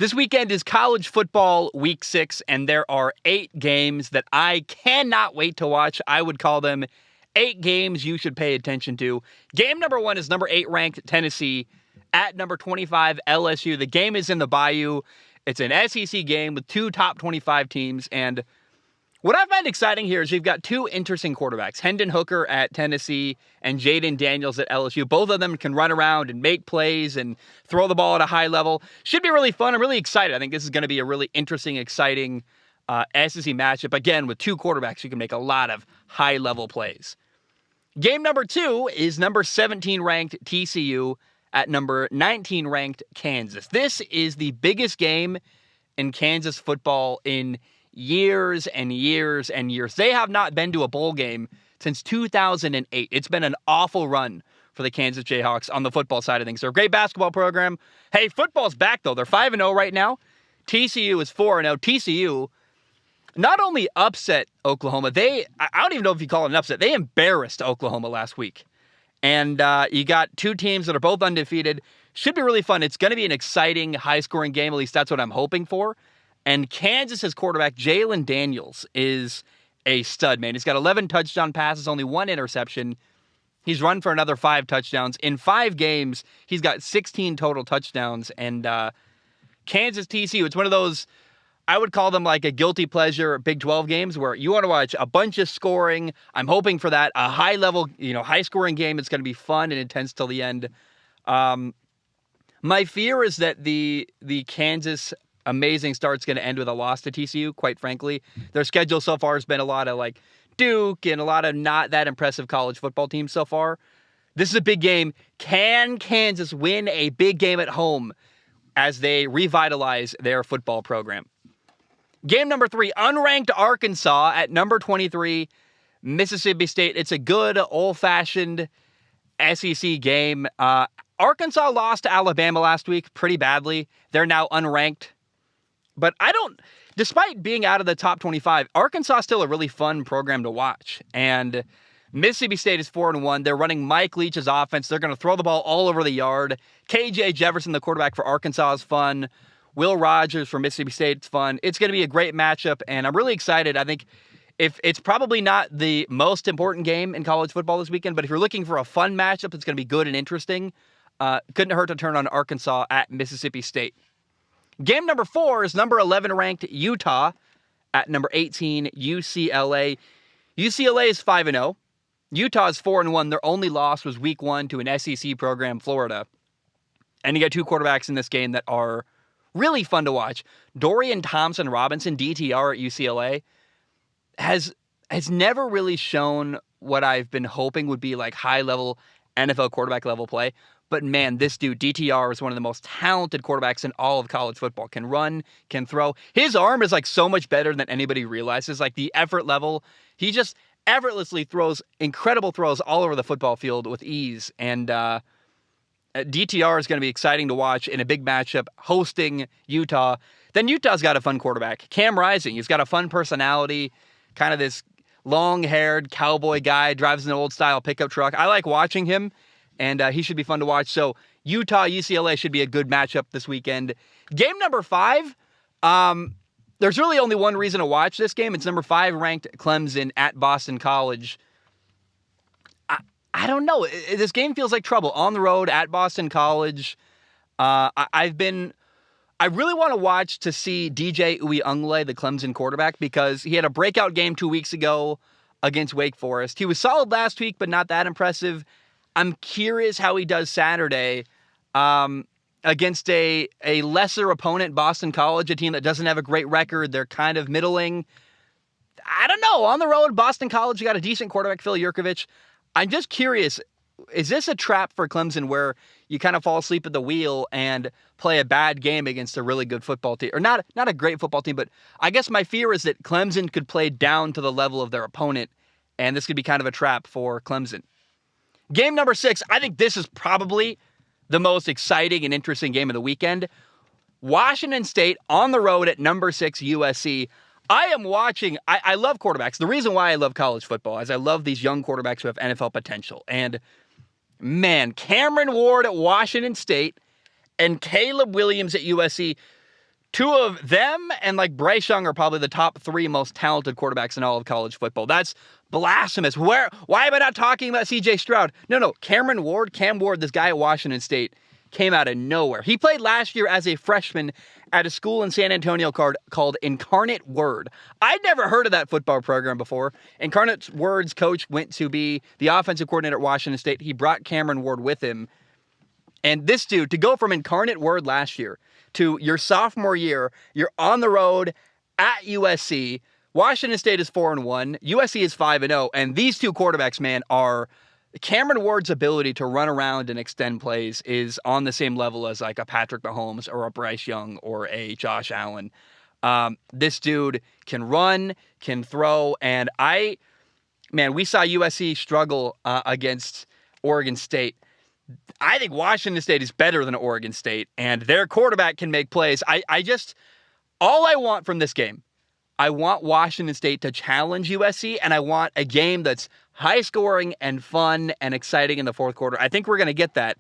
This weekend is college football week 6, and there are 8 games that I cannot wait to watch. I would call them 8 games you should pay attention to. Game number 1 is number 8 ranked Tennessee at number 25 LSU. The game is in the Bayou. It's an SEC game with 2 top 25 teams, and what I find exciting here is you've got 2 interesting quarterbacks, Hendon Hooker at Tennessee and Jaden Daniels at LSU. Both of them can run around and make plays and throw the ball at a high level. Should be really fun. I'm really excited. I think this is going to be a really interesting, exciting SEC matchup. Again, with 2 quarterbacks who can make a lot of high-level plays. Game number 2 is number 17 ranked TCU at number 19 ranked Kansas. This is the biggest game in Kansas football in years and years and years. They have not been to a bowl game since 2008. It's been an awful run for the Kansas Jayhawks on the football side of things. They're a great basketball program. Hey, football's back, though. They're 5-0 right now. TCU is 4-0. TCU not only upset Oklahoma, I don't even know if you call it an upset. They embarrassed Oklahoma last week. And you got 2 teams that are both undefeated. Should be really fun. It's going to be an exciting, high-scoring game. At least that's what I'm hoping for. And Kansas's quarterback, Jaden Daniels, is a stud, man. He's got 11 touchdown passes, only 1 interception. He's run for another 5 touchdowns. In 5 games, he's got 16 total touchdowns. And Kansas TCU, it's one of those, I would call them like a guilty pleasure Big 12 games where you want to watch a bunch of scoring. I'm hoping for that, a high-level, high-scoring game. It's going to be fun and intense till the end. My fear is that the Kansas amazing start's going to end with a loss to TCU, quite frankly. Their schedule so far has been a lot of like Duke and a lot of not that impressive college football teams so far. This is a big game. Can Kansas win a big game at home as they revitalize their football program? Game number 3, unranked Arkansas at number 23, Mississippi State. It's a good old-fashioned SEC game. Arkansas lost to Alabama last week pretty badly. They're now unranked. But despite being out of the top 25, Arkansas is still a really fun program to watch. And Mississippi State is 4-1. They're running Mike Leach's offense. They're going to throw the ball all over the yard. KJ Jefferson, the quarterback for Arkansas, is fun. Will Rogers for Mississippi State is fun. It's going to be a great matchup, and I'm really excited. I think if it's probably not the most important game in college football this weekend, but if you're looking for a fun matchup that's going to be good and interesting, couldn't hurt to turn on Arkansas at Mississippi State. Game number 4 is number 11 ranked Utah at number 18 UCLA. UCLA is 5-0. Utah is 4-1. Their only loss was week 1 to an SEC program, Florida. And you got 2 quarterbacks in this game that are really fun to watch. Dorian Thompson-Robinson, DTR at UCLA, has never really shown what I've been hoping would be like high-level NFL quarterback level play. But man, this dude, DTR, is one of the most talented quarterbacks in all of college football. Can run, can throw. His arm is like so much better than anybody realizes. Like the effort level, he just effortlessly throws incredible throws all over the football field with ease. And DTR is going to be exciting to watch in a big matchup hosting Utah. Then Utah's got a fun quarterback, Cam Rising. He's got a fun personality, kind of this long-haired cowboy guy, drives an old-style pickup truck. I like watching him. And he should be fun to watch. So Utah, UCLA should be a good matchup this weekend. Game number 5, there's really only one reason to watch this game. It's number 5 ranked Clemson at Boston College. I don't know. This game feels like trouble. On the road at Boston College. I really want to watch to see DJ Uiagalelei, the Clemson quarterback, because he had a breakout game 2 weeks ago against Wake Forest. He was solid last week, but not that impressive. I'm curious how he does Saturday against a lesser opponent, Boston College, a team that doesn't have a great record. They're kind of middling. I don't know. On the road, Boston College, you got a decent quarterback, Phil Yurkovich. I'm just curious, is this a trap for Clemson where you kind of fall asleep at the wheel and play a bad game against a really good football team? Or not a great football team, but I guess my fear is that Clemson could play down to the level of their opponent, and this could be kind of a trap for Clemson. Game number 6, I think this is probably the most exciting and interesting game of the weekend. Washington State on the road at number 6 USC. I am watching, I love quarterbacks. The reason why I love college football is I love these young quarterbacks who have NFL potential. And man, Cameron Ward at Washington State and Caleb Williams at USC, two of them and like Bryce Young are probably the top three most talented quarterbacks in all of college football. That's blasphemous. Why am I not talking about C.J. Stroud? No. Cam Ward, this guy at Washington State, came out of nowhere. He played last year as a freshman at a school in San Antonio called Incarnate Word. I'd never heard of that football program before. Incarnate Word's coach went to be the offensive coordinator at Washington State. He brought Cameron Ward with him. And this dude, to go from Incarnate Word last year to your sophomore year, you're on the road at USC. Washington State is 4-1. USC is 5-0. And these two quarterbacks, man, are Cameron Ward's ability to run around and extend plays is on the same level as like a Patrick Mahomes or a Bryce Young or a Josh Allen. This dude can run, can throw, and we saw USC struggle against Oregon State. I think Washington State is better than Oregon State, and their quarterback can make plays. All I want from this game, I want Washington State to challenge USC, and I want a game that's high scoring and fun and exciting in the fourth quarter. I think we're going to get that.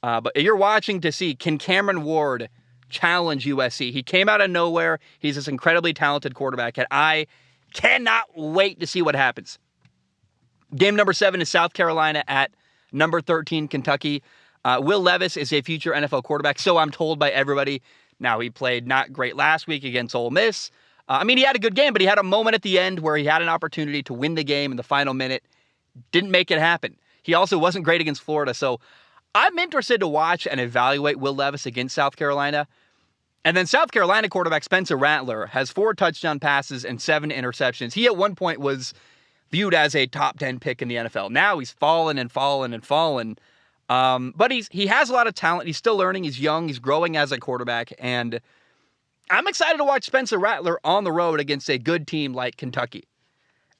But you're watching to see, can Cameron Ward challenge USC? He came out of nowhere. He's this incredibly talented quarterback, and I cannot wait to see what happens. Game number 7 is South Carolina at number 13, Kentucky. Will Levis is a future NFL quarterback, so I'm told by everybody. Now, he played not great last week against Ole Miss. He had a good game, but he had a moment at the end where he had an opportunity to win the game in the final minute. Didn't make it happen. He also wasn't great against Florida, so I'm interested to watch and evaluate Will Levis against South Carolina. And then South Carolina quarterback Spencer Rattler has 4 touchdown passes and 7 interceptions. He at one point was viewed as a top 10 pick in the NFL. Now he's fallen. But he has a lot of talent. He's still learning. He's young. He's growing as a quarterback. And I'm excited to watch Spencer Rattler on the road against a good team like Kentucky.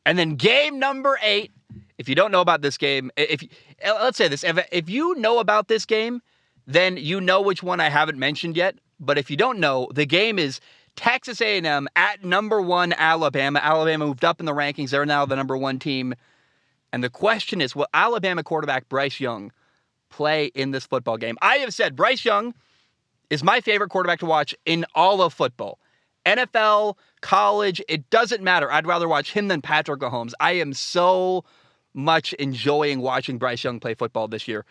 And then game number 8, if you don't know about this game, let's say this, if you know about this game, then you know which one I haven't mentioned yet. But if you don't know, the game is Texas A&M at number 1 Alabama. Alabama moved up in the rankings. They're now the number 1 team. And the question is, will Alabama quarterback Bryce Young play in this football game? I have said Bryce Young is my favorite quarterback to watch in all of football. NFL, college, it doesn't matter. I'd rather watch him than Patrick Mahomes. I am so much enjoying watching Bryce Young play football this year.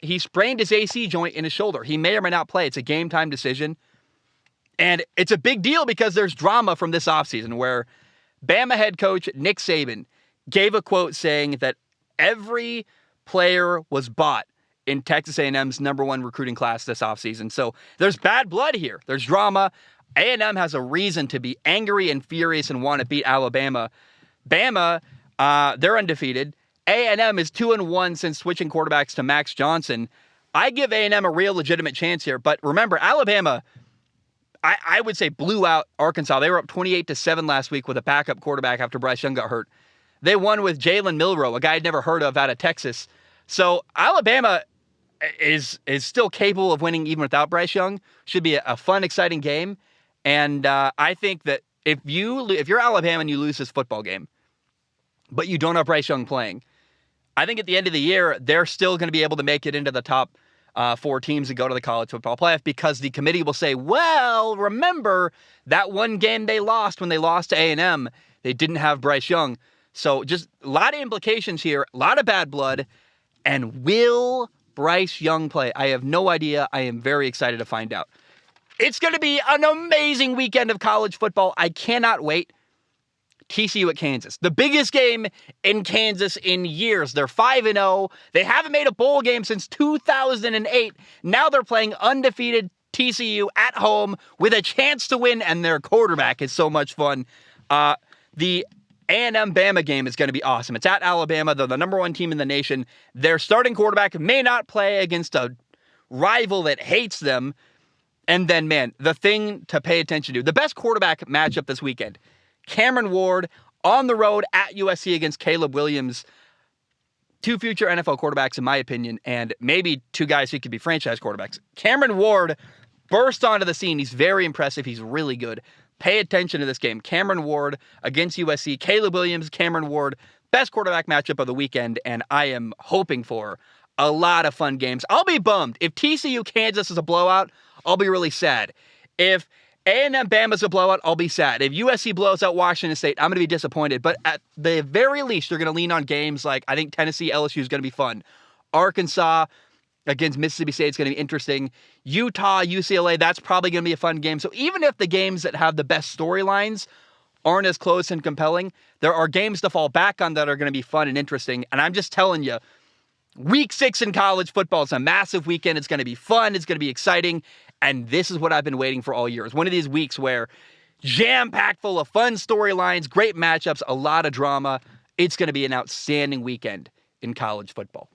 He sprained his AC joint in his shoulder. He may or may not play. It's a game-time decision. And it's a big deal because there's drama from this offseason where Bama head coach Nick Saban gave a quote saying that every player was bought in Texas A&M's number 1 recruiting class this offseason. So there's bad blood here. There's drama. A&M has a reason to be angry and furious and want to beat Alabama. Bama, they're undefeated. A&M is 2-1 since switching quarterbacks to Max Johnson. I give A&M a real legitimate chance here. But remember, Alabama, I would say, blew out Arkansas. They were up 28-7 last week with a backup quarterback after Bryce Young got hurt. They won with Jalen Milroe, a guy I'd never heard of out of Texas. So Alabama is still capable of winning even without Bryce Young. Should be a fun, exciting game. And I think that if you're Alabama and you lose this football game, but you don't have Bryce Young playing, I think at the end of the year, they're still going to be able to make it into the top 4 teams that go to the college football playoff because the committee will say, well, remember that one game they lost when they lost to A&M, they didn't have Bryce Young. So just a lot of implications here, a lot of bad blood. And will Bryce Young play? I have no idea. I am very excited to find out. It's going to be an amazing weekend of college football. I cannot wait. TCU at Kansas. The biggest game in Kansas in years. They're 5-0. They haven't made a bowl game since 2008. Now they're playing undefeated TCU at home with a chance to win, and their quarterback is so much fun. The A&M Bama game is going to be awesome. It's at Alabama. They're the number 1 team in the nation. Their starting quarterback may not play against a rival that hates them. And then, man, the thing to pay attention to, the best quarterback matchup this weekend, Cameron Ward on the road at USC against Caleb Williams. 2 future NFL quarterbacks, in my opinion, and maybe 2 guys who could be franchise quarterbacks. Cameron Ward burst onto the scene. He's very impressive. He's really good. Pay attention to this game. Cameron Ward against USC. Caleb Williams, Cameron Ward, best quarterback matchup of the weekend, and I am hoping for a lot of fun games. I'll be bummed. If TCU Kansas is a blowout, I'll be really sad. If A&M Bama's a blowout, I'll be sad. If USC blows out Washington State, I'm going to be disappointed. But at the very least, you're going to lean on games like, I think Tennessee, LSU is going to be fun. Arkansas against Mississippi State is going to be interesting. Utah, UCLA, that's probably going to be a fun game. So even if the games that have the best storylines aren't as close and compelling, there are games to fall back on that are going to be fun and interesting. And I'm just telling you, Week 6 in college football is a massive weekend. It's going to be fun. It's going to be exciting. And this is what I've been waiting for all year. It's one of these weeks where jam-packed full of fun storylines, great matchups, a lot of drama. It's going to be an outstanding weekend in college football.